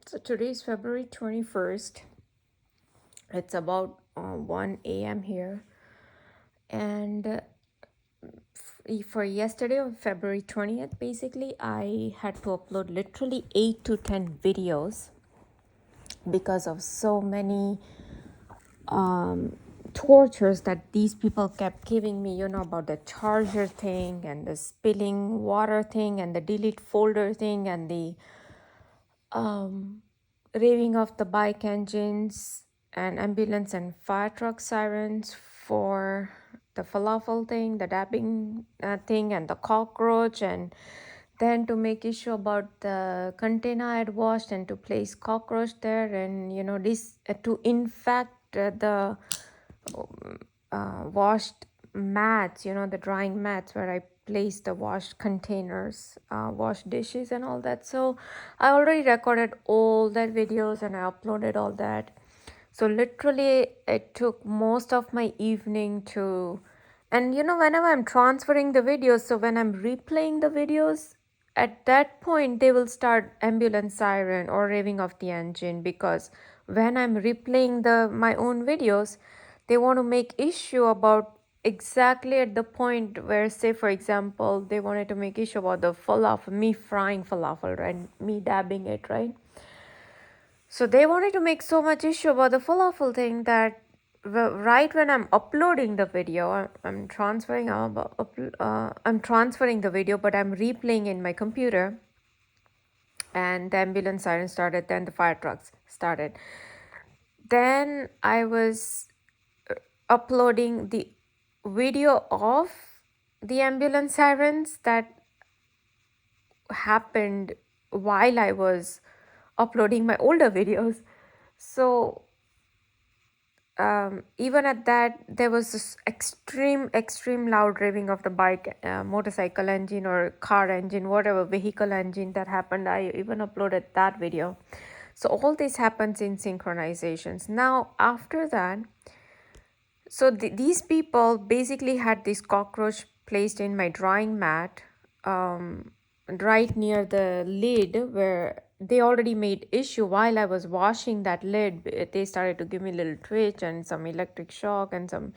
So today is February 21st. It's about 1 a.m. here. And for yesterday, on February 20th, basically, I had to upload literally 8 to 10 videos because of so many tortures that these people kept giving me, about the charger thing and the spilling water thing and the delete folder thing and the raving of the bike engines and ambulance and fire truck sirens for the falafel thing, the dabbing thing, and the cockroach, and then to make issue about the container I had washed and to place cockroach there, and this to infect the washed mats, the drying mats where I place the washed containers, washed dishes and all that. So I already recorded all that videos and I uploaded all that. So literally it took most of my evening to, and whenever I'm transferring the videos, so when I'm replaying the videos, at that point they will start ambulance siren or raving of the engine, because when I'm replaying my own videos, they want to make issue about exactly at the point where, say for example, they wanted to make issue about the falafel, me frying falafel, right, me dabbing it, right. So they wanted to make so much issue about the falafel thing that right when I'm uploading the video, I'm transferring I'm transferring the video, but I'm replaying in my computer, and the ambulance siren started, then the fire trucks started. Then I was uploading the video of the ambulance sirens that happened while I was uploading my older videos. So even at that, there was this extreme loud raving of the bike, motorcycle engine or car engine, whatever vehicle engine that happened. I even uploaded that video. So all this happens in synchronizations. Now after that, so these people basically had this cockroach placed in my drawing mat, right near the lid, where they already made issue while I was washing that lid. They started to give me a little twitch and some electric shock and some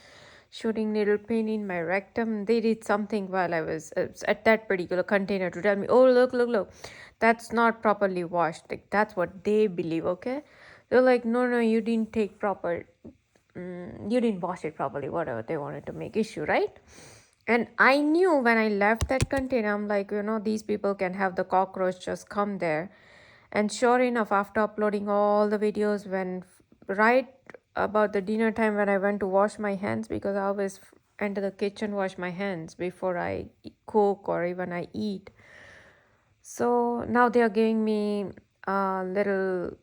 shooting needle pain in my rectum. They did something while I was at that particular container to tell me, oh, look, that's not properly washed. Like, that's what they believe, okay? They're like, no, you didn't take proper, you didn't wash it properly, whatever they wanted to make issue, right? And I knew when I left that container, I'm like, these people can have the cockroach just come there. And sure enough, after uploading all the videos, when right about the dinner time, when I went to wash my hands, because I always enter the kitchen, wash my hands before I cook or even I eat. So now they are giving me a little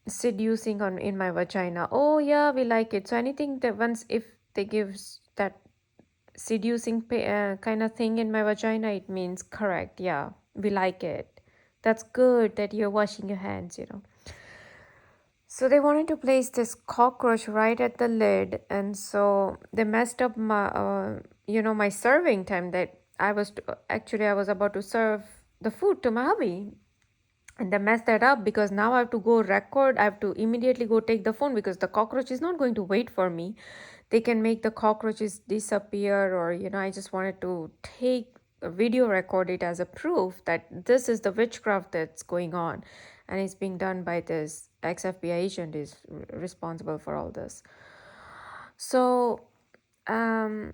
seducing on in my vagina. Oh yeah, we like it. So anything that once if they give that seducing kind of thing in my vagina, it means correct. Yeah, we like it. That's good that you're washing your hands. So they wanted to place this cockroach right at the lid, and so they messed up my, my serving time. That I was about to serve the food to my hubby, and they messed that up because now I have to go record. I have to immediately go take the phone because the cockroach is not going to wait for me. They can make the cockroaches disappear, or I just wanted to take a video, record it as a proof that this is the witchcraft that's going on, and it's being done by this ex-FBI agent is responsible for all this. So in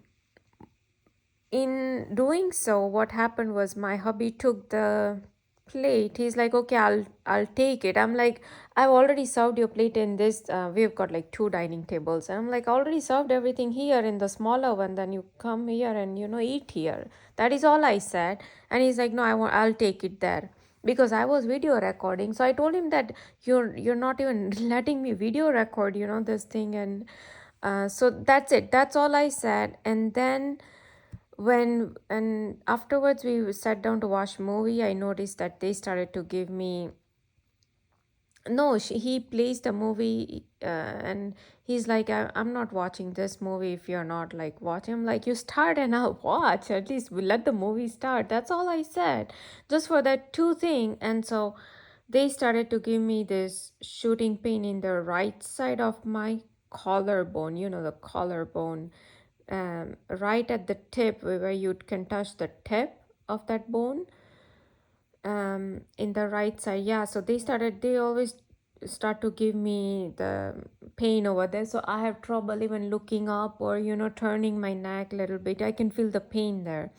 doing so, what happened was my hubby took the plate. He's like, okay, I'll take it. I'm like, I've already served your plate in this. We've got like 2 dining tables, and I'm like, I already served everything here in the smaller one. Then you come here and eat here. That is all I said. And he's like, no, I'll take it there, because I was video recording. So I told him that you're not even letting me video record, this thing. And so that's it. That's all I said. And then and afterwards we sat down to watch movie, I noticed that they started to give me, no, he plays the movie, and he's like, I'm not watching this movie if you're not like watching. I'm like, you start and I'll watch, at least we let the movie start. That's all I said, just for that two thing. And so they started to give me this shooting pain in the right side of my collarbone, the collarbone, right at the tip where you can touch the tip of that bone, in the right side. Yeah, so they always start to give me the pain over there, so I have trouble even looking up or turning my neck a little bit. I can feel the pain there.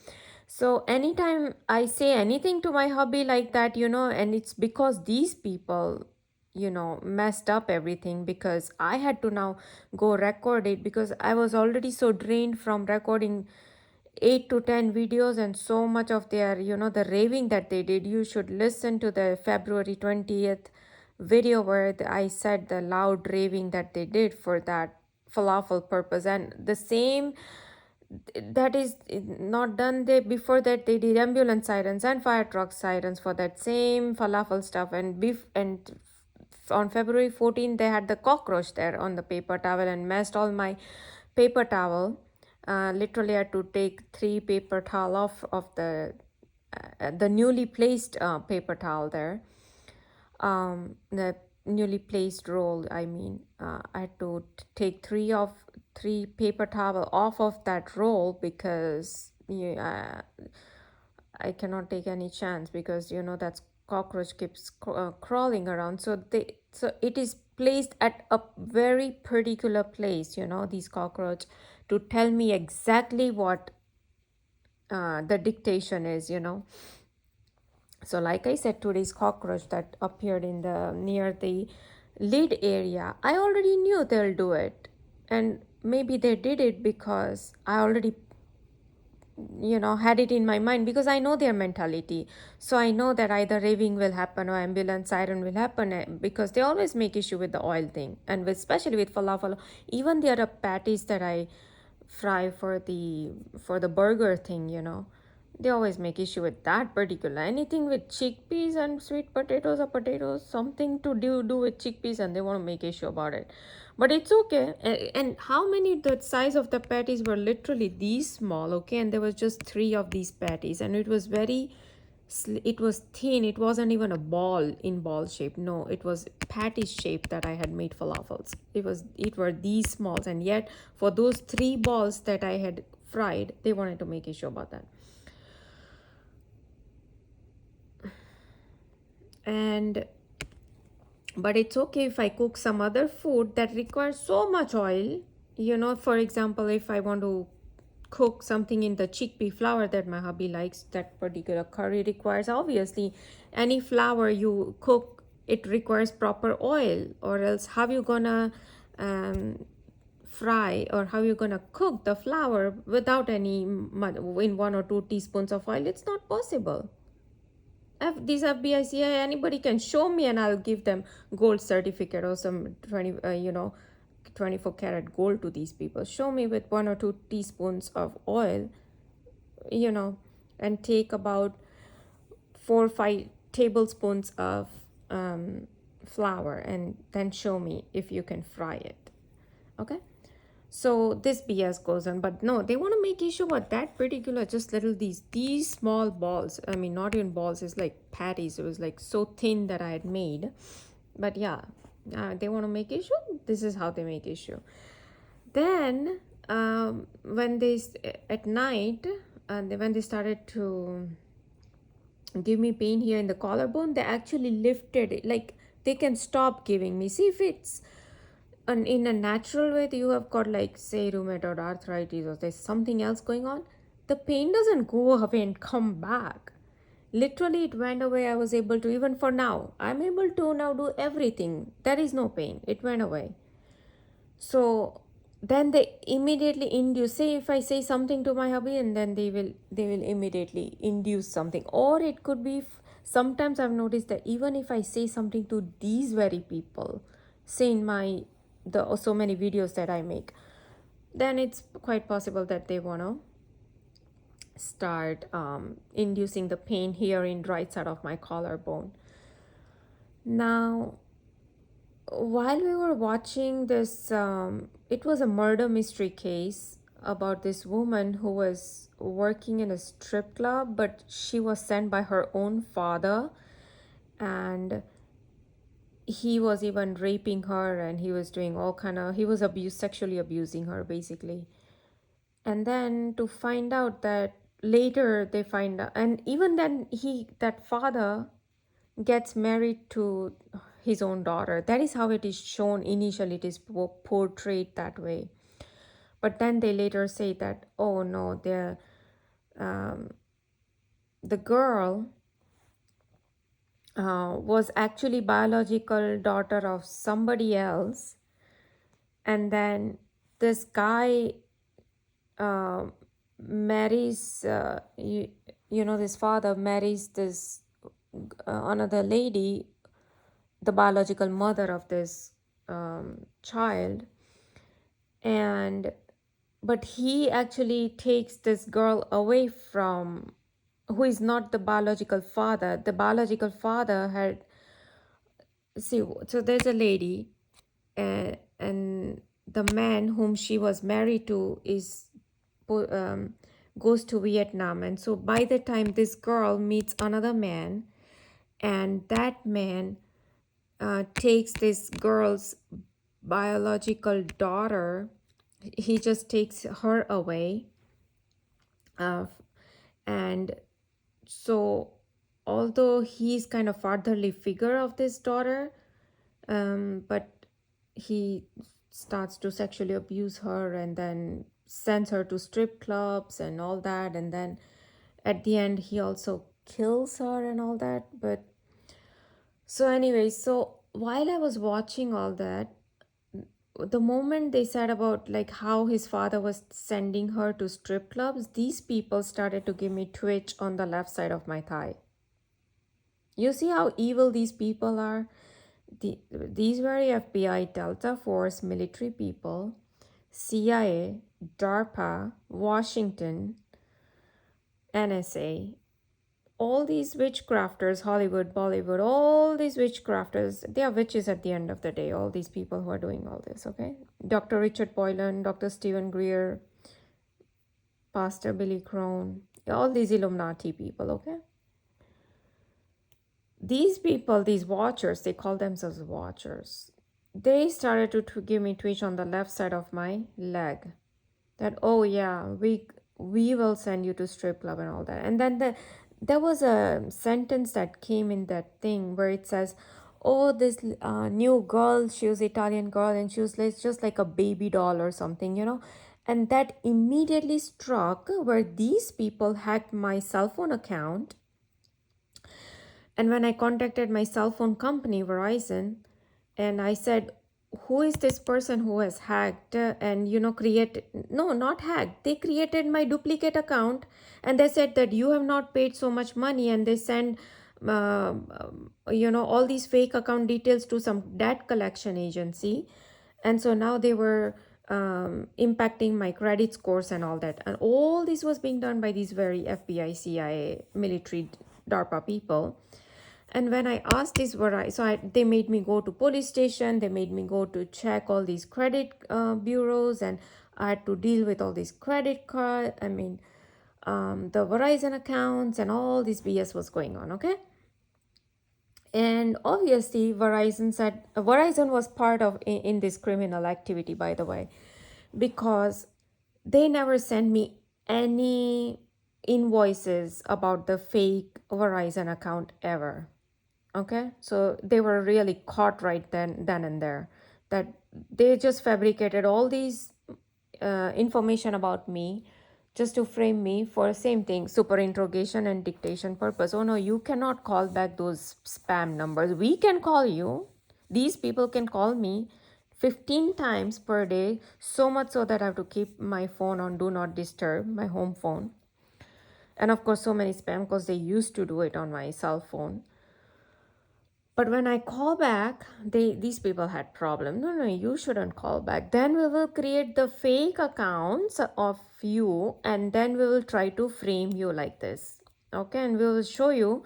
So anytime I say anything to my hubby like that, and it's because these people messed up everything, because I had to now go record it, because I was already so drained from recording 8 to 10 videos and so much of their the raving that they did. You should listen to the February 20th video where I said the loud raving that they did for that falafel purpose. And the same that is not done. They before that they did ambulance sirens and fire truck sirens for that same falafel stuff. And on February 14th they had the cockroach there on the paper towel and messed all my paper towel. Literally I had to take 3 paper towel off of the newly placed paper towel there. The newly placed roll, I mean, I had to take 3 paper towel off of that roll, because I cannot take any chance, because that cockroach keeps crawling around. So it is placed at a very particular place, these cockroach, to tell me exactly what the dictation is. So like I said, today's cockroach that appeared in the near the lid area, I already knew they'll do it. And maybe they did it because I already had it in my mind, because I know their mentality. So I know that either raving will happen or ambulance siren will happen, because they always make issue with the oil thing. And especially with falafel, even there are patties that I fry for the burger thing, they always make issue with that particular. Anything with chickpeas and sweet potatoes or potatoes, something to do with chickpeas, and they want to make issue about it. But it's okay. And how many, the size of the patties were literally these small, okay? And there was just 3 of these patties, and it was it was thin. It wasn't even a ball in ball shape. No, it was patty shape that I had made falafels. It were these smalls, and yet for those 3 balls that I had fried, they wanted to make issue about that. But it's okay if I cook some other food that requires so much oil. For example, if I want to cook something in the chickpea flour that my hubby likes, that particular curry requires, obviously, any flour you cook, it requires proper oil, or else how you gonna fry, or how you gonna cook the flour without any in 1 or 2 teaspoons of oil? It's not possible. These FBICI, anybody can show me, and I'll give them gold certificate or some 24 karat gold to these people. Show me with 1 or 2 teaspoons of oil, and take about 4 or 5 tablespoons of flour, and then show me if you can fry it. Okay. So this BS goes on, but no, they want to make issue about that particular, just little these small balls. I mean, not even balls, it's like patties. It was like so thin that I had made. But yeah, they want to make issue. This is how they make issue. Then when they at night, when they started to give me pain here in the collarbone, they actually lifted it. Like, they can stop giving me. See if it's in a natural way that you have got, like, say, rheumatoid arthritis, or there's something else going on, the pain doesn't go away and come back. Literally, it went away. I was able to, even for now, I'm able to now do everything. There is no pain. It went away. So then they immediately induce, say if I say something to my hubby, and then they will immediately induce something. Or it could be, sometimes I've noticed that even if I say something to these very people, say in the so many videos that I make, then it's quite possible that they want to start inducing the pain here in right side of my collarbone. Now, while we were watching this, it was a murder mystery case about this woman who was working in a strip club, but she was sent by her own father, and he was even raping her, and he was doing all kind of, he was sexually abusing her basically. And then to find out that later they find out, and even then that father gets married to his own daughter. That is how it is shown initially. It is portrayed that way. But then they later say that, oh no, um, the girl was actually biological daughter of somebody else, and then this guy uh, marries this father marries this another lady, the biological mother of this child. And but he actually takes this girl away from, who is not the biological father. The biological father had, see, so there's a lady, and the man whom she was married to is goes to Vietnam. And so by the time this girl meets another man, and that man takes this girl's biological daughter, he just takes her away. uh, and so although he's kind of fatherly figure of this daughter, but he starts to sexually abuse her, and then sends her to strip clubs and all that. And then at the end he also kills her and all that. But so anyway, so while I was watching all that, the moment they said about like how his father was sending her to strip clubs, these people started to give me twitch on the left side of my thigh. You see how evil these people are? These were FBI, Delta Force, military people, CIA, DARPA, Washington, NSA, all these witchcrafters, Hollywood, Bollywood, all these witchcrafters, they are witches at the end of the day, all these people who are doing all this, okay? Dr. Richard Boylan, Dr. Stephen Greer, Pastor Billy Crone, all these Illuminati people, okay? These people, these watchers, they call themselves watchers. They started to give me twitch on the left side of my leg. That, oh yeah, we will send you to strip club and all that. And then there was a sentence that came in that thing where it says, oh, this new girl, she was Italian girl, and she was like, just like a baby doll or something, you know. And that immediately struck where these people hacked my cell phone account. And when I contacted my cell phone company, Verizon, and I said, who is this person who has hacked and, created, no, not hacked. They created my duplicate account, and they said that you have not paid so much money, and they send, all these fake account details to some debt collection agency. And so now they were impacting my credit scores and all that. And all this was being done by these very FBI, CIA, military, DARPA people. And when I asked this, they made me go to police station. They made me go to check all these credit bureaus, and I had to deal with all these credit card. The Verizon accounts and all this BS was going on. Okay, and obviously Verizon was part of in this criminal activity, by the way, because they never sent me any invoices about the fake Verizon account ever. Okay, so they were really caught right then and there, that they just fabricated all these information about me just to frame me for same thing, super interrogation and dictation purpose. Oh no, you cannot call back those spam numbers. We can call you. These people can call me 15 times per day, so much so that I have to keep my phone on do not disturb, my home phone. And of course, so many spam calls, they used to do it on my cell phone. But when I call back, these people had problem. No, you shouldn't call back. Then we will create the fake accounts of you, and then we will try to frame you like this. Okay, and we will show you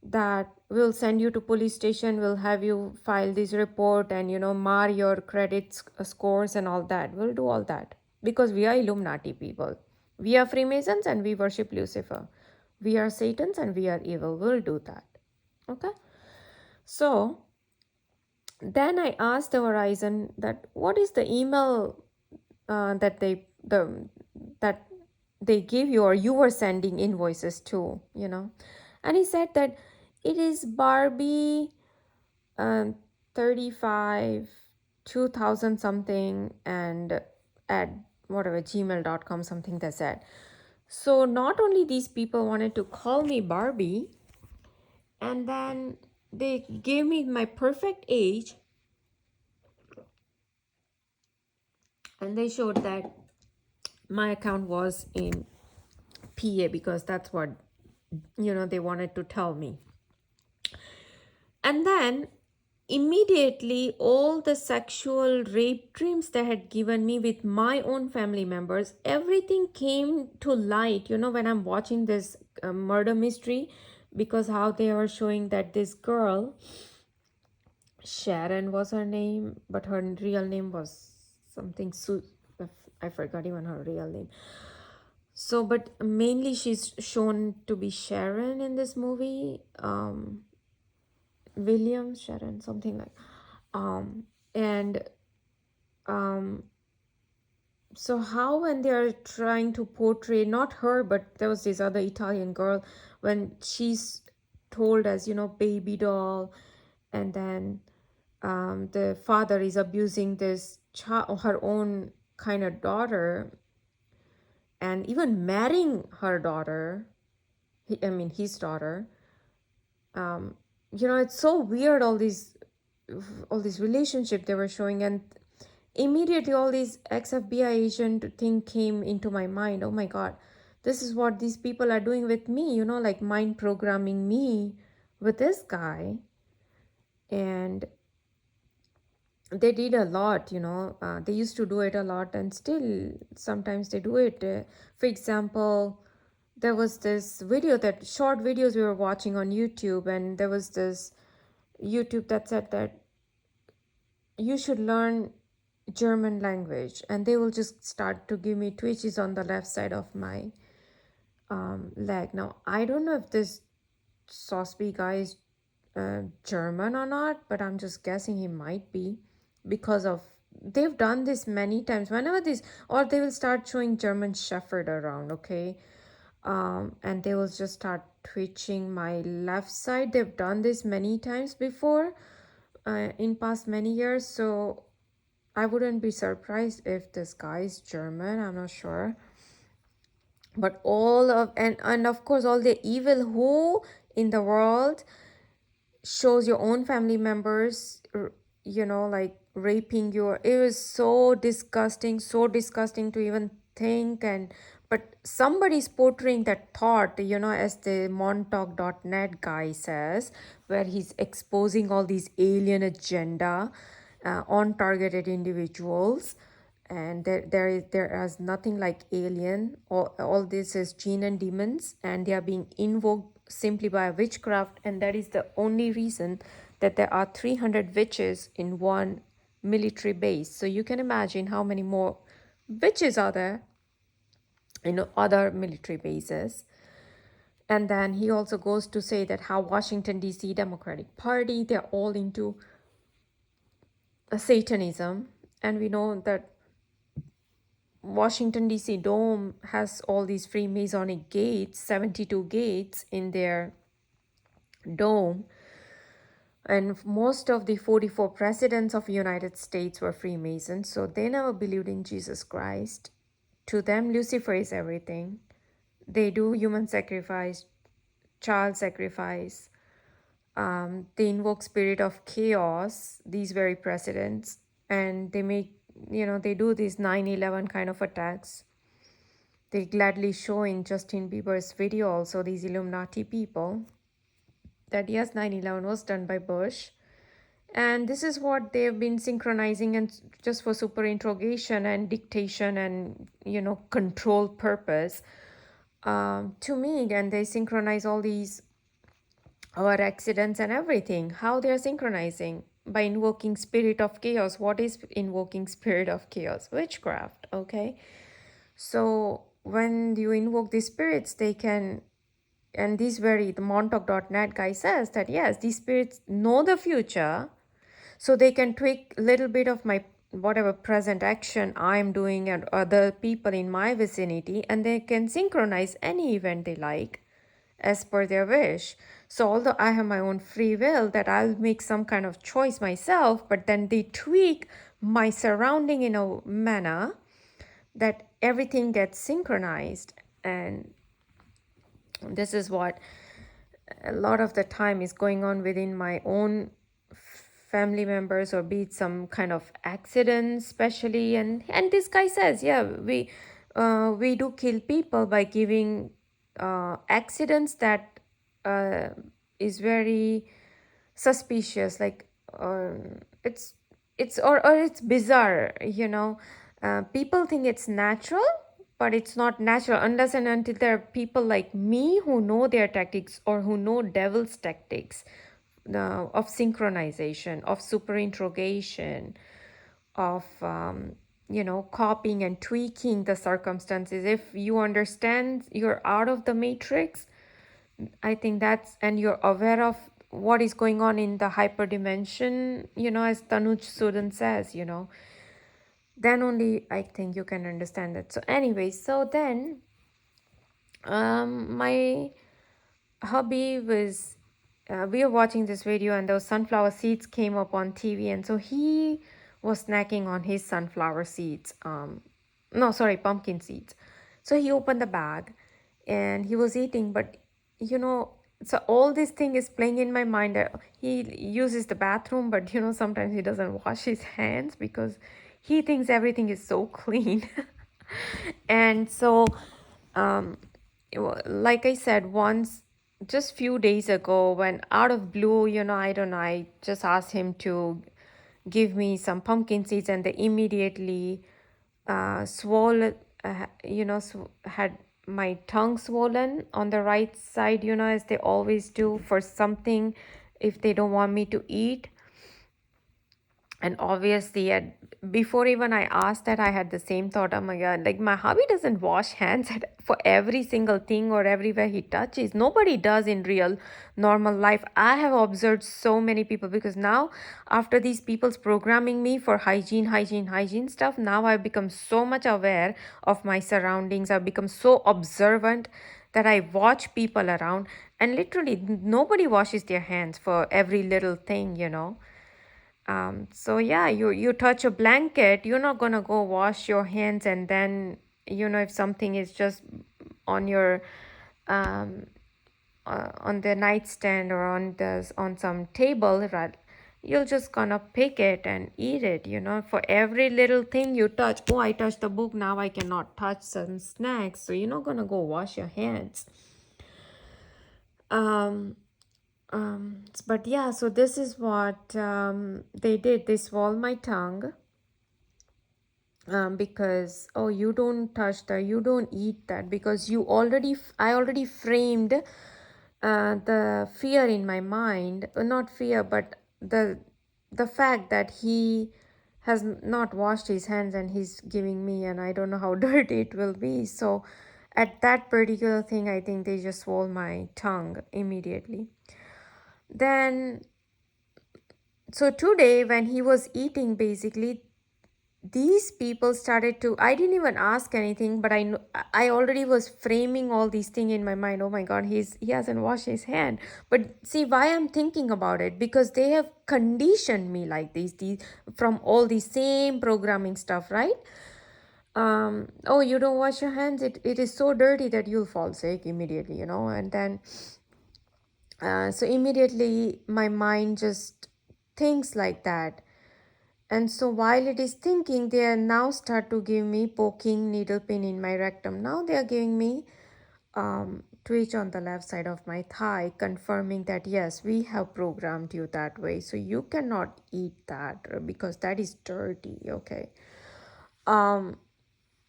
that we'll send you to police station. We'll have you file this report and mar your credit scores and all that. We'll do all that because we are Illuminati people. We are Freemasons and we worship Lucifer. We are Satans and we are evil. We'll do that. Okay. So Then I asked the Verizon that what is the email that that they give you or you were sending invoices to, and he said that it is Barbie, um, 35 2000 something, and at whatever gmail.com something they said. So not only these people wanted to call me Barbie, and then they gave me my perfect age, and they showed that my account was in PA because that's what they wanted to tell me. And then immediately all the sexual rape dreams they had given me with my own family members, everything came to light, when I'm watching this murder mystery, because how they were showing that this girl, Sharon was her name, but her real name was something I forgot even her real name. So, but mainly she's shown to be Sharon in this movie. Williams, Sharon, something like. And so how when they're trying to portray not her, but there was this other Italian girl, when she's told as baby doll, and then the father is abusing this child, her own kind of daughter, and even marrying her daughter. I mean his daughter. It's so weird, all these relationship they were showing, and immediately all these ex-FBI agent thing came into my mind. Oh my god, this is what these people are doing with me, like mind programming me with this guy. And they did a lot, they used to do it a lot, and still sometimes they do it. For example, there was this video, that short videos we were watching on YouTube, and there was this YouTube that said that you should learn German language, and they will just start to give me twitches on the left side of my leg. Now, I don't know if this Sosby guy is German or not, but I'm just guessing he might be, because of they've done this many times. Whenever this, or they will start showing German Shepherd around, okay, and they will just start twitching my left side. They've done this many times before, in past many years, so I wouldn't be surprised if this guy is German. I'm not sure. But all of and of course all the evil who in the world shows your own family members, like raping you. It was so disgusting to even think. And but somebody's portraying that thought, as the montauk.net guy says, where he's exposing all these alien agenda on targeted individuals. And there is nothing like alien. All this is jinn and demons, and they are being invoked simply by witchcraft, and that is the only reason that there are 300 witches in one military base. So you can imagine how many more witches are there in other military bases. And then he also goes to say that how Washington DC Democratic Party, they're all into Satanism, and we know that Washington DC Dome has all these Freemasonic gates, 72 gates in their dome. And most of the 44 presidents of the United States were Freemasons, so they never believed in Jesus Christ. To them, Lucifer is everything. They do human sacrifice, child sacrifice. They invoke spirit of chaos, these very presidents, and they make, they do these 9/11 kind of attacks. They gladly show in Justin Bieber's video also, these Illuminati people, that yes, 9/11 was done by Bush. And this is what they've been synchronizing, and just for super interrogation and dictation and, control purpose. To me, and they synchronize all these our accidents and everything. How they're synchronizing? By invoking spirit of chaos. What is invoking spirit of chaos? Witchcraft, okay? So when you invoke these spirits, they can, and the Montauk.net guy says that yes, these spirits know the future. so they can tweak a little bit of my whatever present action I'm doing and other people in my vicinity, and they can synchronize any event they like as per their wish. So although I have my own free will that I'll make some kind of choice myself, but then they tweak my surrounding in a manner that everything gets synchronized. And this is what a lot of the time is going on within my own family members, or be it some kind of accident especially. And this guy says, yeah, we do kill people by giving accidents that uh, is very suspicious, like it's or it's bizarre, people think it's natural, but it's not natural unless and until there are people like me who know their tactics, or who know devil's tactics, of synchronization, of superinterrogation, of copying and tweaking the circumstances. If you understand you're out of the matrix, I think that's, and you're aware of what is going on in the hyperdimension, as Tanuj Sudan says, then only I think you can understand it. So anyway, so then my hubby was, we were watching this video, and those sunflower seeds came up on TV, and so he was snacking on his sunflower seeds. No, sorry, pumpkin seeds. So he opened the bag and he was eating, but so all this thing is playing in my mind. He uses the bathroom, but sometimes he doesn't wash his hands because he thinks everything is so clean. And so, um, like I said, once, just few days ago, when out of blue, I don't know, I just asked him to give me some pumpkin seeds, and they immediately swollen, had my tongue swollen on the right side, as they always do for something if they don't want me to eat. And obviously, before even I asked that, I had the same thought. Oh my God, like my hubby doesn't wash hands for every single thing or everywhere he touches. Nobody does in real normal life. I have observed so many people, because now, after these people's programming me for hygiene stuff, now I've become so much aware of my surroundings. I've become so observant that I watch people around, and literally nobody washes their hands for every little thing. So yeah, you touch a blanket, you're not gonna go wash your hands, and then if something is just on your um on the nightstand, or on some table, right, you're just gonna pick it and eat it. For every little thing you touch, oh, I touched the book, now I cannot touch some snacks, so you're not gonna go wash your hands. But yeah, so this is what they did. They swallowed my tongue, because, oh, you don't touch that, you don't eat that, because I already framed the fear in my mind, not fear, but the fact that he has not washed his hands and he's giving me, and I don't know how dirty it will be. So at that particular thing, I think they just swallowed my tongue immediately. Then, so today when he was eating, basically these people started to, I didn't even ask anything, but I already was framing all these things in my mind. Oh my God, he hasn't washed his hand. But see why I'm thinking about it, because they have conditioned me like these from all the same programming stuff, right? Oh, you don't wash your hands, it is so dirty that you'll fall sick immediately, and then so immediately my mind just thinks like that. And so while it is thinking, they are now start to give me poking needle pin in my rectum. Now they are giving me twitch on the left side of my thigh, confirming that yes, we have programmed you that way. So you cannot eat that, because that is dirty. Okay.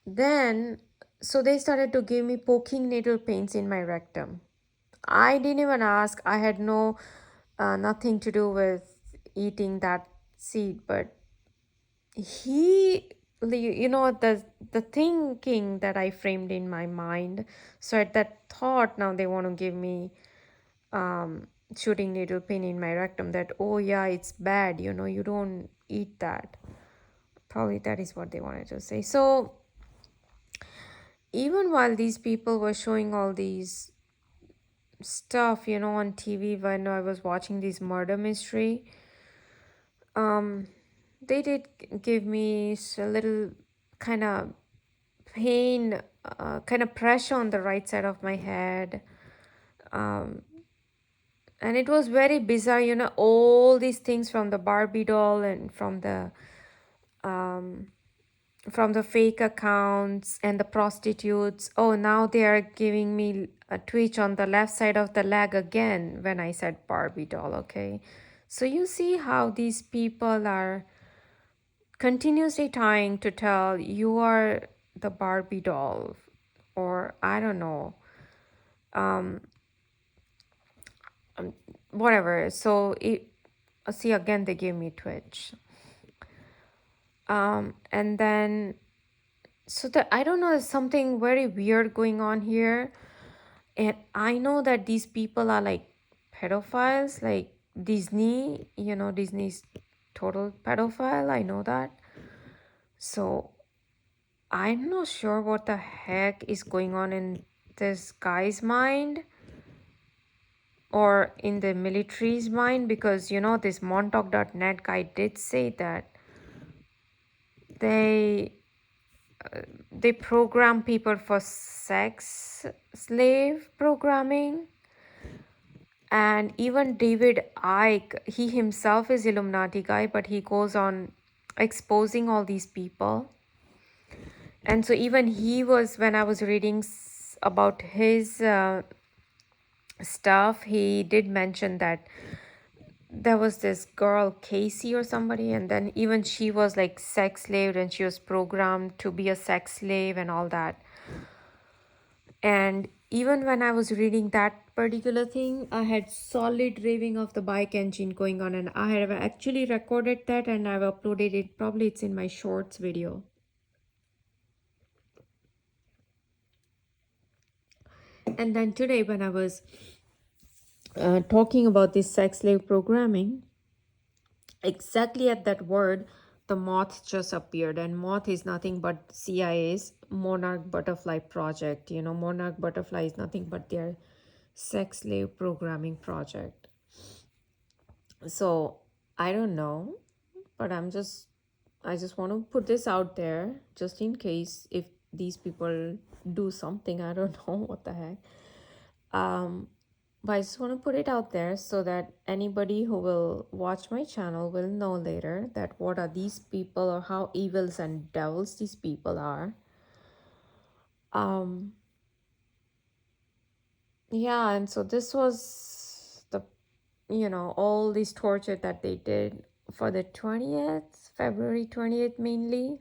Then, so they started to give me poking needle pains in my rectum. I didn't even ask. I had nothing to do with eating that seed, but the thinking that I framed in my mind. So at that thought, now they want to give me shooting needle pain in my rectum, that, oh yeah, it's bad, you don't eat that. Probably that is what they wanted to say. So even while these people were showing all these stuff, on TV, when I was watching this murder mystery, um, they did give me a little kind of pain, kind of pressure on the right side of my head. Um, and it was very bizarre, all these things from the Barbie doll and um, from the fake accounts and the prostitutes. Oh, now they are giving me a twitch on the left side of the leg again when I said Barbie doll, okay? So you see how these people are continuously trying to tell you are the Barbie doll, or I don't know, um, um whatever. So it, see, again they gave me twitch. And then, so that, I don't know, there's something very weird going on here. And I know that these people are like pedophiles, like Disney, Disney's total pedophile. I know that. So I'm not sure what the heck is going on in this guy's mind or in the military's mind, because this Montauk.net guy did say that they they program people for sex slave programming. And even David Icke, he himself is Illuminati guy, but he goes on exposing all these people. And so even he was, when I was reading about his stuff, he did mention that there was this girl, Casey or somebody, and then even she was like sex slave, and she was programmed to be a sex slave and all that. And even when I was reading that particular thing, I had solid raving of the bike engine going on, and I have actually recorded that and I've uploaded it. Probably it's in my shorts video. And then today, when I was talking about this sex slave programming, exactly at that word, the moth just appeared. And moth is nothing but CIA's Monarch Butterfly project. Monarch Butterfly is nothing but their sex slave programming project. So I don't know, but I just want to put this out there just in case if these people do something. I don't know what the heck. But I just want to put it out there so that anybody who will watch my channel will know later that what are these people or how evils and devils these people are. Yeah, and so this was the, all this torture that they did for the 20th, February 20th mainly.